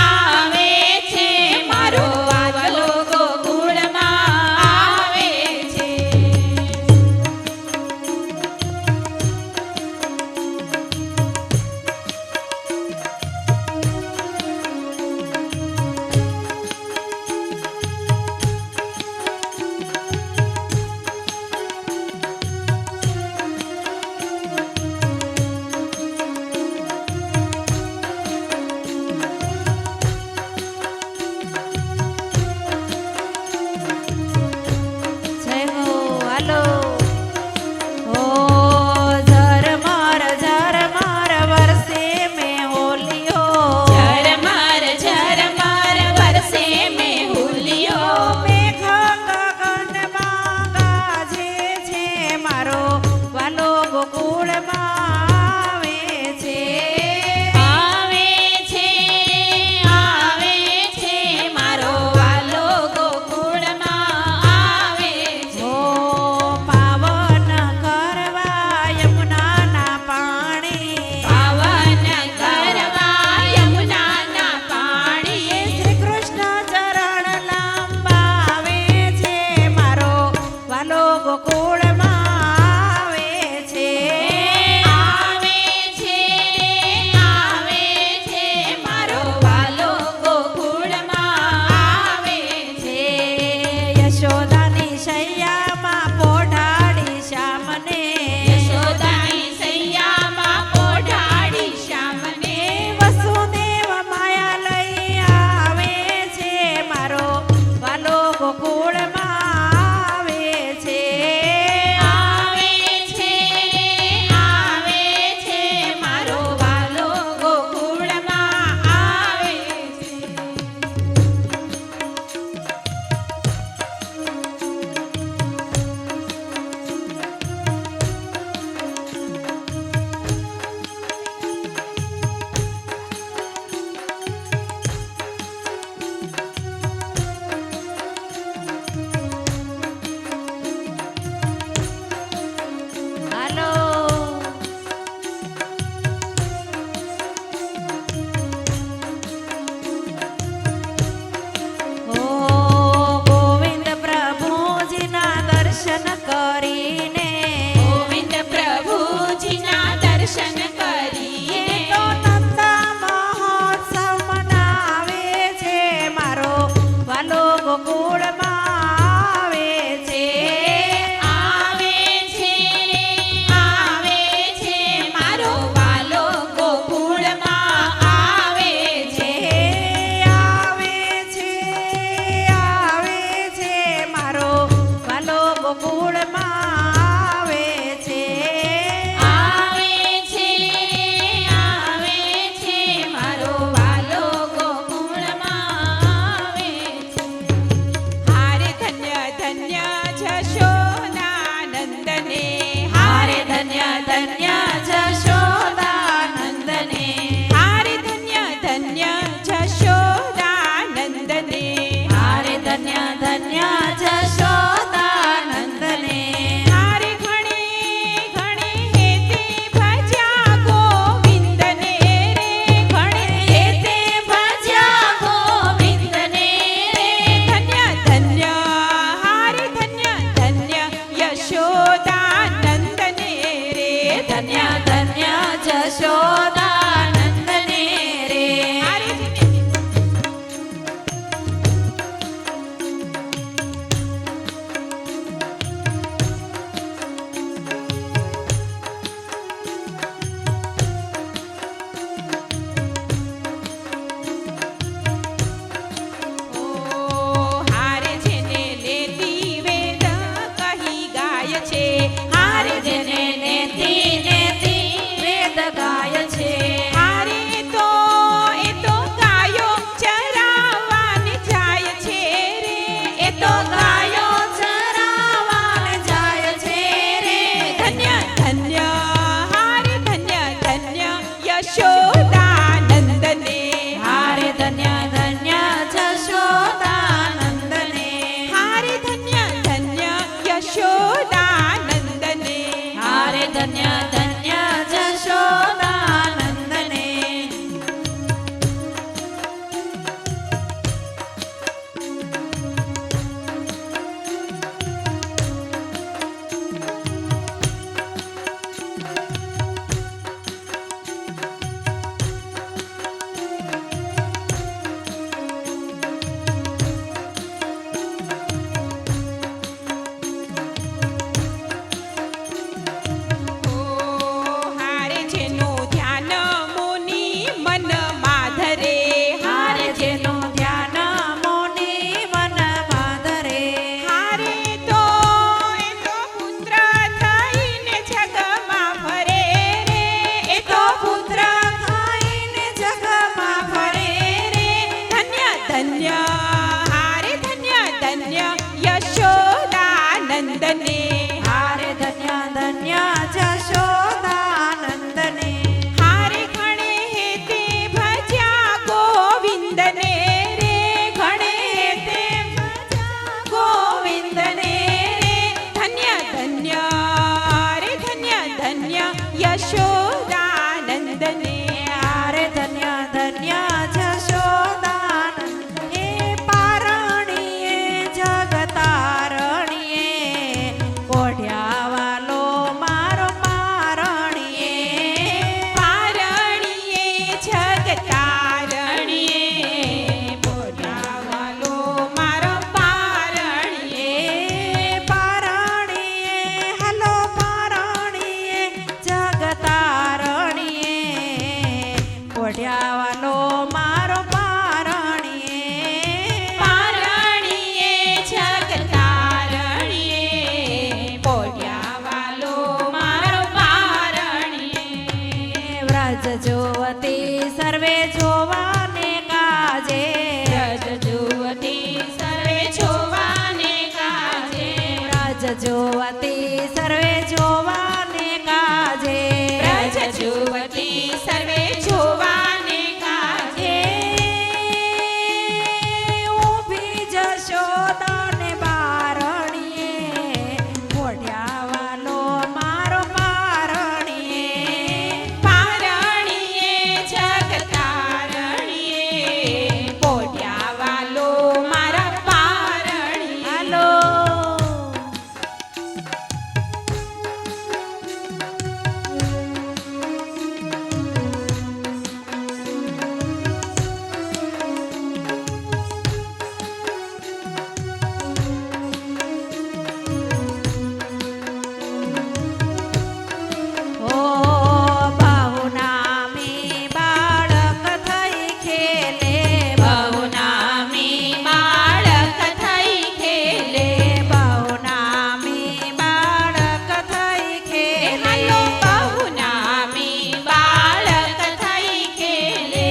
આવે છે મારો વાલો ગોકુળમાં આવે છે. ગોકુળમાં આવે છે. આવે છે રે આવે છે મારો વાલો ગોકુળમાં આવે છે. યશોદાની શૈયામાં પોઢાડી શ્યામને યશોદાની સૈયામાં પોઢાડી શ્યામને વસુદેવ માયા લઈ આવે છે મારો વાલો ગોકુળમાં આવે છે. આવે છે રે આવે છે મારો વાલો ગોકુળમાં આવે છે. હાલો ઓ ગોવિંદ પ્રભુજીના દર્શન કરીને ગોવિંદ પ્રભુજીના દર્શન કરીએ તો નંદા મહોત્સવ મનાવે છે મારો વાલો ગોકુળમાં આવે છે. આવે છે રે આવે છે મારો વાલો ગોકુળમાં આવે છે. આવે છે મારો વાલો ગોકુળમાં આવે છે. આવે છે રે આવે છે મારો વાલો ગોકુળમાં આવે છે. હારે ધન્ય ધન્ય જશોદાનંદને હારે ધન્ય ધન્ય જશોદાનંદને હારે ધન્ય ધન્ય જશોદાનંદને હારે ધન્ય ધન્ય જશોદાનંદને હારે ઘણે ઘણે હેતે ભજ્યા ગોવિંદને રે ઘણે હેતે ભજ્યા ગોવિંદને રે ધન્ય ધન્ય હારે ધન્ય ધન્ય યશોદાનંદને રે ધન્ય ધન્ય જશોદાનંદને રે હારે ઓ હારે જેને લેતી વેદ કહી ગાય છે હારે જેને નેતી નેતી વેદ ગાય છે. હારે તો એ તો ગાયો ચરાવવાને જાય છે રે એ તો ગાયો ચરાવાને જાય છે રે ધન્ય ધન્ય હારે ધન્ય ધન્ય યશોદાનંદને હારે ધન્ય ધન્ય જશોદાનંદને હારે ધન્ય ધન્ય યશોદાનંદને હારે ધન્ય ધન્ય જશોદાનંદને ઓ હારે જેનું ધ્યાન મુનિ મન માધરે હારે જેનું ધ્યાન મોની મન માધરે હારે તો એ તો પુત્ર થઈને જગમાં ફરે રે એ તો પુત્ર ખાઈને જગમાં ફરે રે ધન્ય ધન્ય હારે ધન્ય ધન્ય યશોદાનંદને હારે ધન્ય ધન્ય જશોદાનંદને હારે ઘણે હેતે ભજ્યા ગોવિંદને રે ઘણે હેતે ભજ્યા ગોવિંદને રે ધન્ય ધન્ય રે ધન્ય ધન્ય યશોદાનંદને હારે ધન્ય ધન્ય જશોદાનંદ એ પારણીએ જગતારણીએ બ્રજ જોવતી સર્વે જોવાને કાજે બ્રજ જુવતી સર્વે જોવાને કાજે ઊભી જશોદાને બારણીએ મોઢ્યા વાલો મારો પારણીએ પારણીએ જગતારણીએ પોઢ્યા વાલો મારા પારણીએ હાલો ઓ બહુનામી બાળક થઈ ખેલે બહુનામી બાળક થઈ ખેલે બહુનામી બાળક થઈ ખેલે હાલો બહુનામી બાળક થઈ ખેલે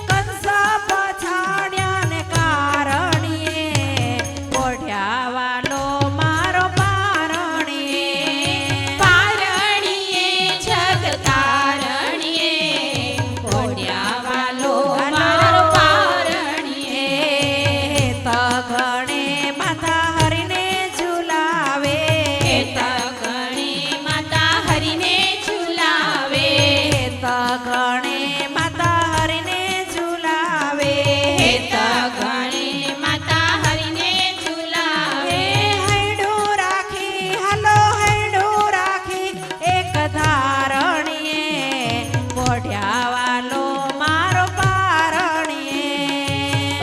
કંસ પછાડ્યા ને કારણીએ ઓઢ્યા વાલો મારો પારણીએ પારણીએ જગતારણીએ પોઢ્યા વાલો મારો પારણીએ તગણે માતા હરીને ઝુલાવે તગણી માતા હરીને ઝુલાવે તગણે માતા હરીને ઝુલાવે તગણી માતા હરીને ઝુલાવે હૈડું રાખી હાલો હૈડું રાખી એક ધારણીએ પોઢ્યા વાલો મારો પારણીએ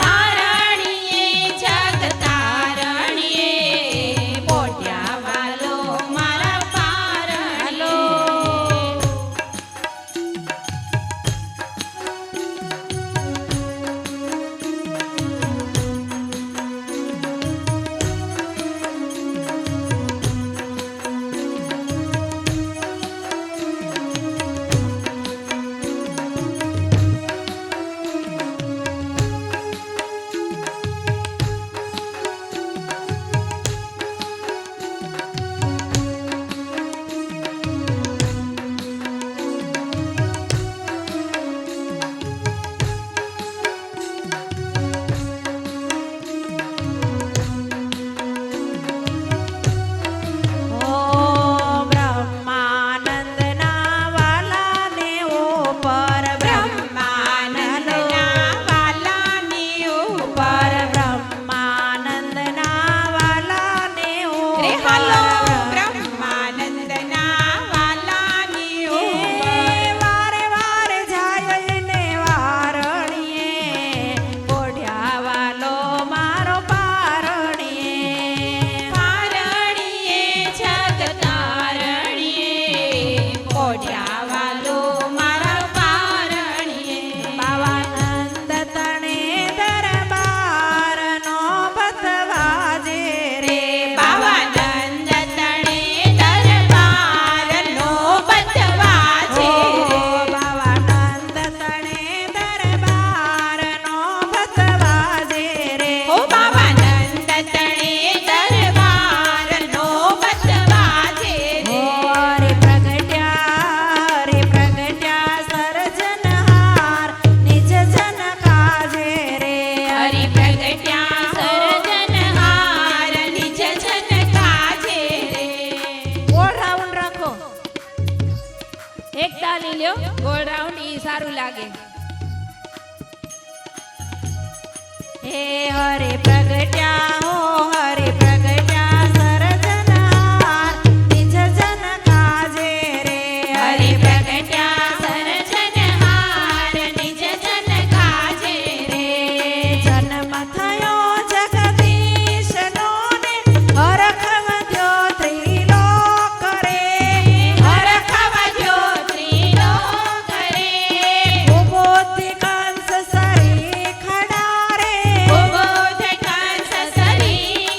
પારણીએ જગતારણીએ પોઢ્યા વાલો મારા પારણીએ ઓ બ્રહ્માનંદના વાલાને ઉપર બ્રહ્માનંદના વાલાની ઉપર બ્રહ્માનંદના વાલાને રે હાલો ઉપર બ્રહ્માનંદના વાલાની ઉપર વારે વારે જાય ને વારણીએ પોઢ્યા વાલો મારો પારણીએ પારણીએ જગતારણીએ પોઢ્યા વાલો મારા પારણીએ બાવાનંદ તણે દરબારનો બતવાજે રે બાવાનંદ તણે દરબારનો બતવાજે બાવાનંદ તણે દરબારનો બતવાજે રે ઓ બાવાનંદ તણે દરબારનો બતવાજે હરે પ્રગટ્યા સરજનહાર નિજ જન કાજે રે હરિ પ્રગટ્યા સર્જનહાર નિજ જન કાજે રે ગોળ રાઉન્ડ રાખો એક તાલી લ્યો ગોળ રાઉન્ડ ઈ સારું લાગે હે હરે પ્રગટ્યા હો હરે પ્રગટ્યા સરજનહાર નિજ જન કાજે રે હરિ પ્રગટ્યા સર્જનહાર નિજ જન કાજે રે જન્મ થયો જગદીશનો ને હરખ વધ્યો ત્રિલોક રે હરખ વધ્યો ત્રિલોક રે ભૂબોધિ કંસ સરી ખડા રે ભૂબોધ કંસ સરી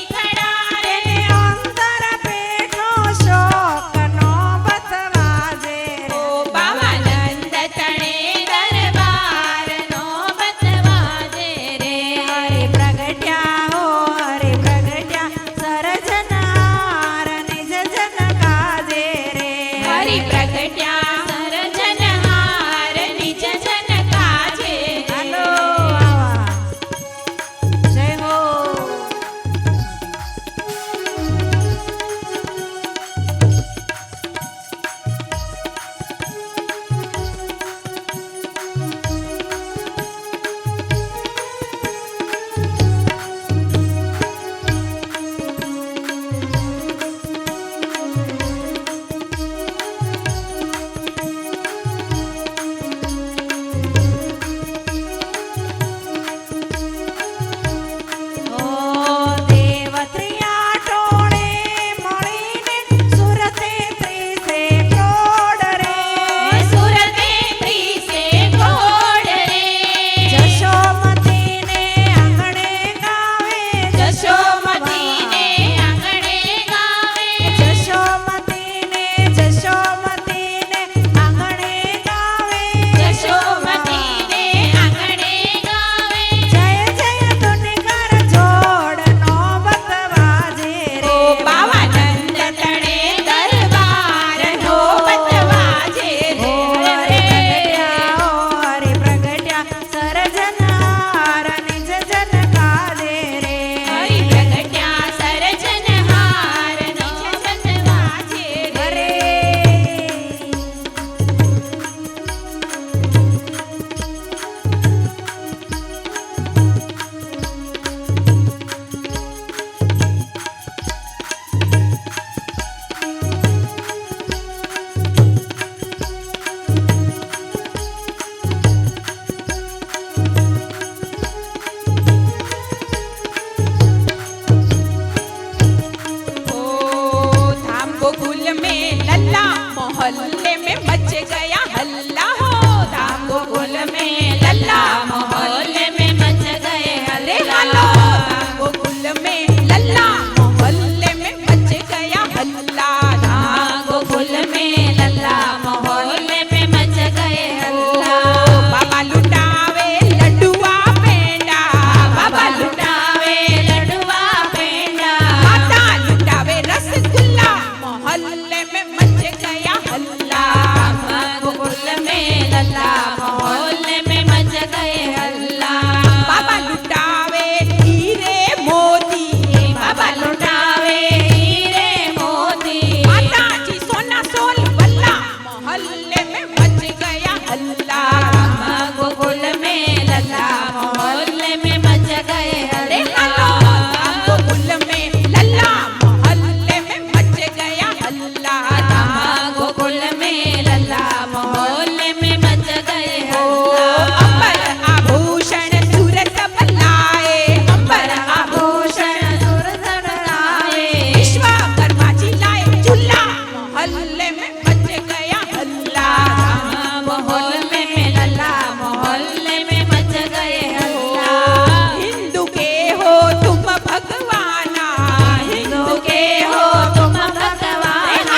मोहल्ले में मच गया हल्ला हो धाम गोकुल में लल्ला मोहल्ले में मच गए हल्ला धाम गोकुल में लल्ला मोहल्ले में मच गया हल्ला धाम गोकुल में लल्ला मोहल्ले में मच गए हल्ला बाबा लुटावे लड्डुआ पेंडा बाबा लुटावे लड्डुआ पेंडा माता लुटावे रसगुल्ला मोहल्ले में मच गया हल्ला गोकुल में लल्ला मोहल्ले में मच गए हल्ला बाबा लुटावे हीरे मोती बाबा लुटावे हीरे मोती माता जी सोना सोल बल्ला मोहल्ले में मच गया हल्ला गोकुल में लल्ला मोहल्ले में मच गए हल्ला गोकुल में लल्ला मोहल्ले में मच गया हल्ला गोकुल में लल्ला मोहल्ले में मच गए हल्ला अंबर आभूषण सूरत बलाए अंबर आभूषण सूरत बलाए विश्वकर्मा जी लाए झूला मोहल्ले में मच गया हल्ला मोहल्ले में लल्ला मोहल्ले में मच गए हल्ला हिंदू के हो तुम भगवाना हिंदू के हो तुम भगवाना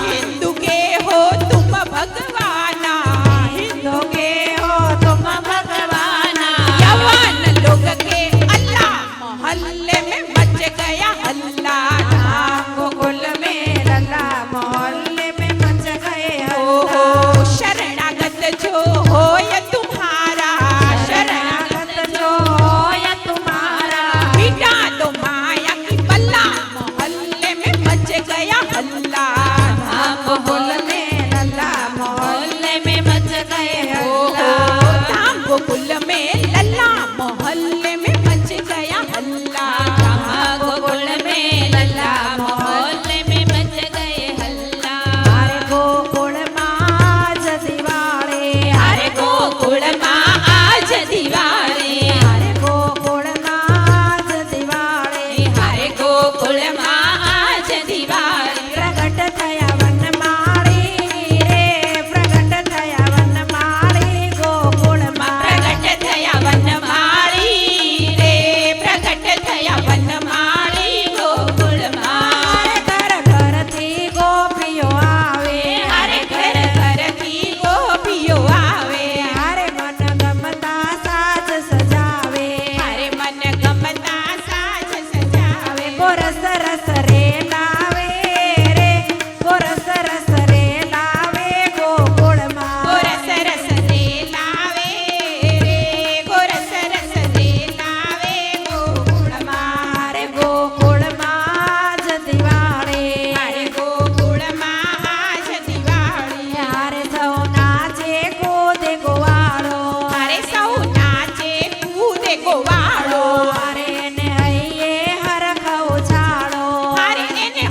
हिंदू के हो तुम भगवाना हिंदू के हो तुम भगवाना यवन लोग के अल्लाह मोहल्ले में मच गया हल्ला गोकुल में लल्ला मोहल्ले में मच गए हल्ला शरणागत जो हो या तुम्हारा शरणागत जो हो या तुम्हारा मिटा दो माया की बल्ला मोहल्ले में मच गया हल्ला गोकुल में लल्ला मोहल्ले में मच गए हल्ला धाम गोकुल में लल्ला मोहल्ले में मच गया हल्ला गोकुल में लल्ला मोहल्ले में मच गए हल्ला हरे गोकुल माज दिवाळे हरे गोकुल माँ आज दिवाળી हरे गोकुल माज दिवाळे हरे गोकुल माँ आज दिवाળી प्रगट थया वनमाळी रे प्रगट थया वनमाळी गोकुल मा प्रगट थया वनमाळी रे प्रगट थया वनमाळी गोकुल माँ घर घर थी गोपियो आवे हरे घर घर की गोपियो आवे हरे मन गमता साज सजावे हरे मन गमता साज सजावे गोरस रस रे लावे रे गोरस रस रे लावे गोकुल मा गोरस रस रे लावे रे गोरस रस रे लावे गोकुल माँ हरे गोकुल माज दिवाळे हरे गोकुल माँ आज दिवाળી हरे सौ नाचे कूदे गोवाळो हरे सौ नाचे कूदे गोवाળો हरे ने हइये हर खौ छाड़ो हरे ने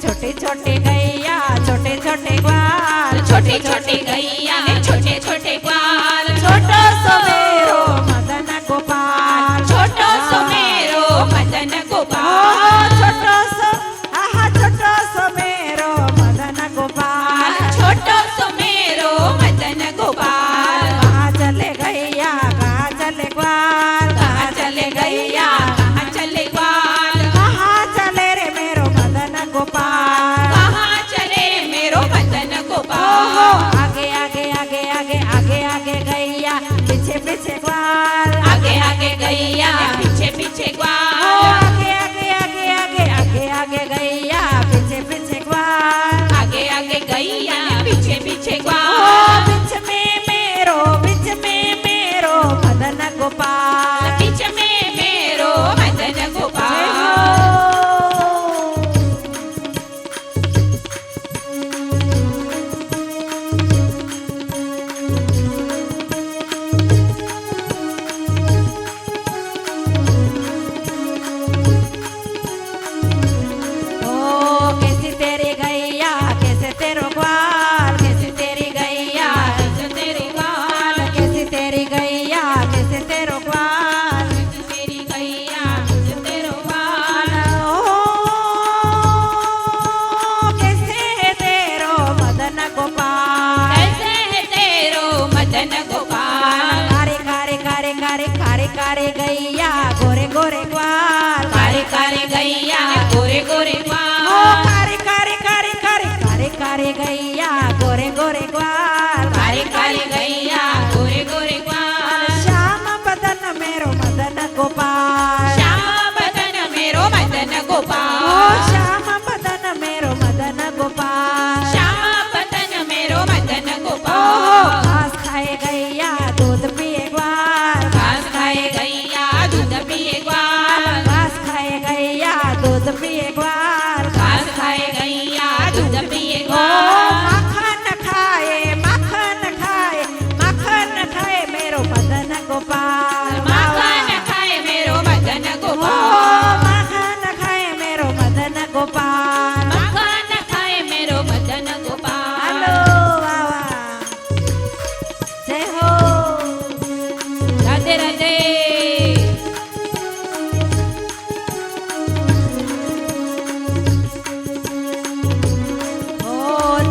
छोटी छोटी गैया छोटे छोटे ग्वाल छोटी छोटी गैया ने छोटे छोटे ग्वाल छोटो सो मेरो मदन गोपाल छोटो सो मेरो मदन ओ गोपाल छोटो सो आहा छोटो सो मेरो मदन गोपाल छोटो सो मेरो मदन गोपाल कहाँ चले गैया कहाँ चले ग्वाल कहाँ चले गैया कहाँ चले ग्वाल कहाँ चले रे मेरो मदन गोपाल कहाँ चले मेरो मदन ओहो गोपाल आगे आगे आगे आगे आगे आगे गैया पीछे पीछे ग्वाल आगे आगे गैया पीछे पीछे ओ ग्वाल आगे आगे आगे आगे आगे आगे गैया पीछे पीछे ग्वाल आगे आगे गैया पीछे पीछे ओ ग्वाल बीच में मेरो मदन गोपाल बीच में मेरो मदन जय गोपाल हो। ओ कैसी तेरी गैया कैसे तेरो ग्वाल कैसी तेरी गैया जो तेरी ग्वाल कैसी तेरी गैया कैसे तेरो ग्वाल जो तेरी गैया जो तेरो ग्वाल ओ कैसे है तेरो मदन गोपाल कैसे है तेरो मदन गोपाल कारे कारे कारे कारे कारे कारे गैया गोरे गोरे ग्वाल कारे कारे गैया गोरे गोरे ओ ग्वाल कारे कारे कारे कारे कारे कारे गैया गोरे गोरे ग्वाल कारे कारे गैया गोरे गोरे ग्वाल श्याम बदन मेरो मदन गोपाल श्याम बदन मेरो मदन ओ गोपाल श्याम बदन मेरो मदन गोपाल श्याम बदन मेरो मदन ओ गोपाल घास खाए गैया दूध पिए ग्वाल घास खाए गैया दूध पिए ग्वाल घास खाए गैया दूध पिए ग्वाल घास खाए गैया दूध पिए ओ ग्वाल माखन खाए मेरो मदन गोपाल माखन खाए मेरो मदन ओ गोपाल माखन खाए मेरो मदन गोपाल माखन खाए मेरो मदन गोपाल हेलो बाबा जय हो राधे राधे ओ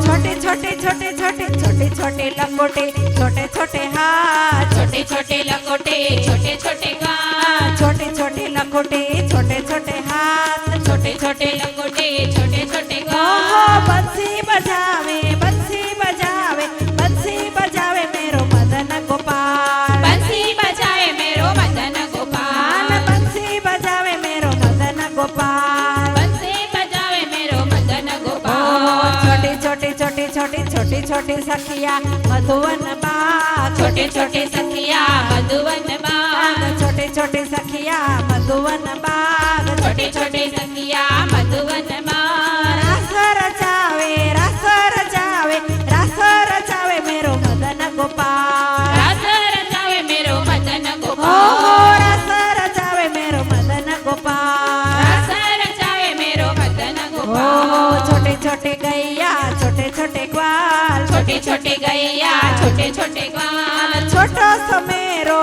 छोटे छोटे छोटे छोटे छोटे छोटे लंगोटे छोटे छोटे हाथ छोटे छोटे लकोटे छोटे छोटे गाल छोटे छोटे लंगोटे छोटे छोटे हाथ छोटे छोटे लकोटे छोटे छोटे ओहो गाल बंसी बजावे बंसी बजावे बंसी बजावे मेरो मदन गोपाल बंसी बजाए मेरो मदन गोपाल बंसी बजावे मेरो मदन गोपाल बंसी बजाए मेरो मदन ओ गोपाल छोटी छोटी छोटी छोटी छोटी छोटी सखिया मधुवन बाग छोटे छोटे सखिया मधुवन बाग छोटे छोटे सखिया मधुवन बाग छोटे छोटे सखिया मधुवन बाग रास रचावे रास रचावे रास रचावे मेरो मदन गोपाल रास रचावे मेरो मदन ओ गोपाल रास रचावे मेरो मदन गोपाल रास रचावे मेरो मदन ओ गोपाल छोटे छोटे गैया छोटे छोटे ग्वाल छोटे छोटे गैया छोटे छोटे ग्वाल छोटो सो मेरो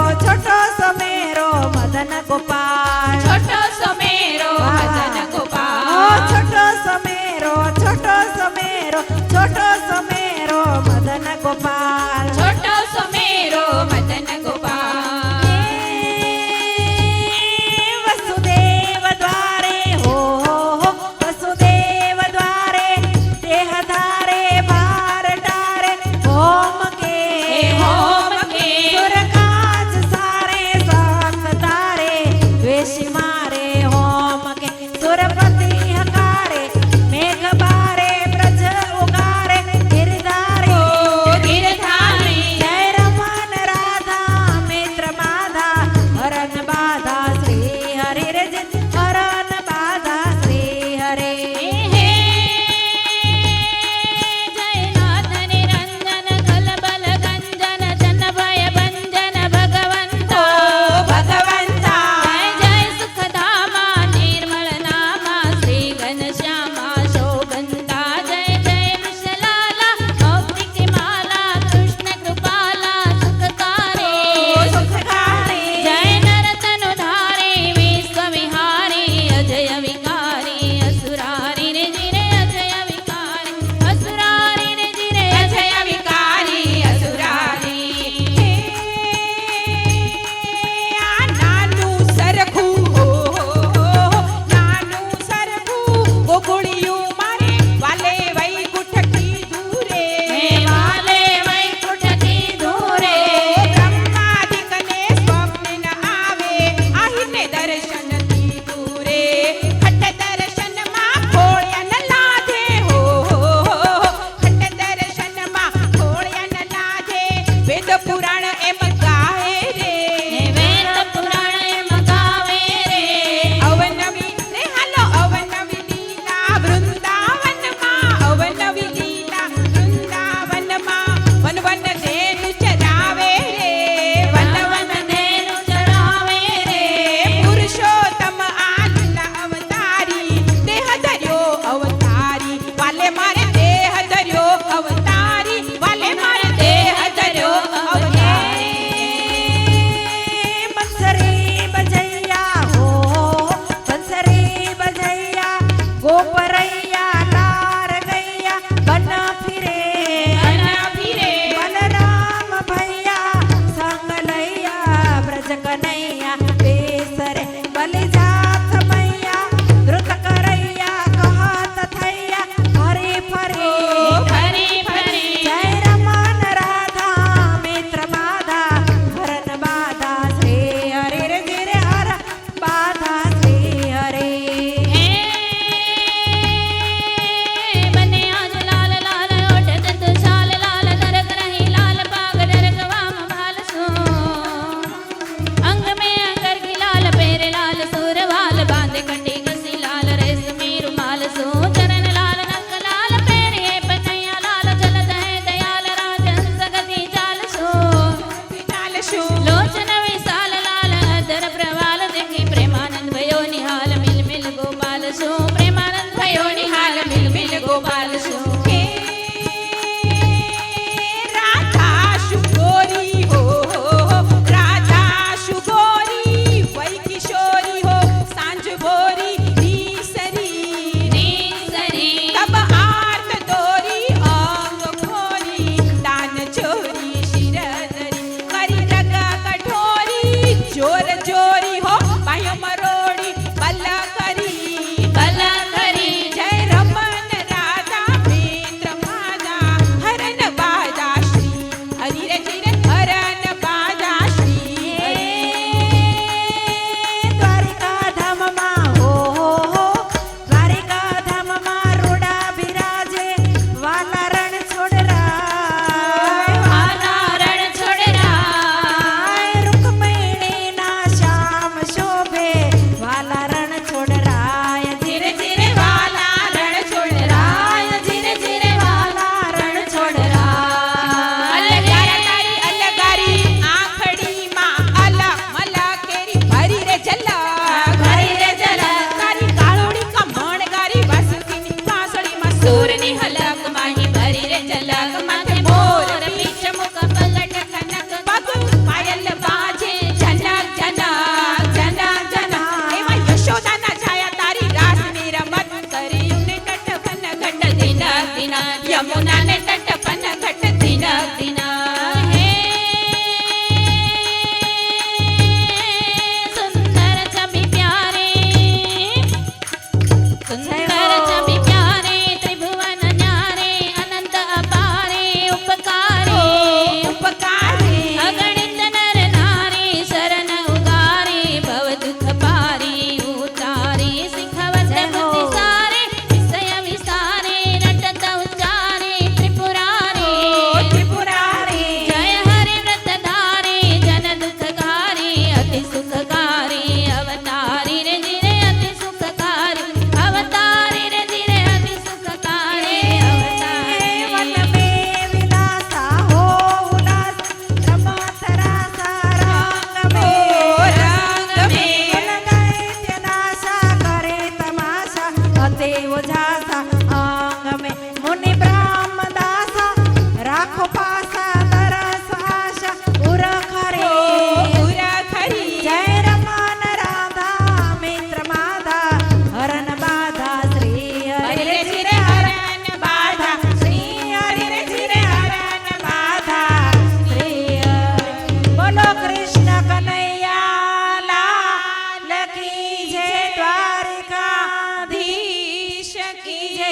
मदन गोपाल छोटो सो मेरो मदन ओ गोपाल छोटो सो मेरो मदन गोपाल छोटो सो मेरो मदन गोपाल वसुदेव द्वारे हो वसुदेव द्वारे देह धारे भार डारे होम के सुर काज सारे साथ तारे द्वेषी मारे होम के सुरपति हकारे मेघ बारे ब्रज उगारे गिरधारे गिरधारे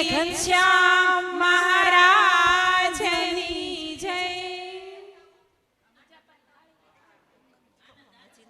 ઘનશ્યામ મહારાજ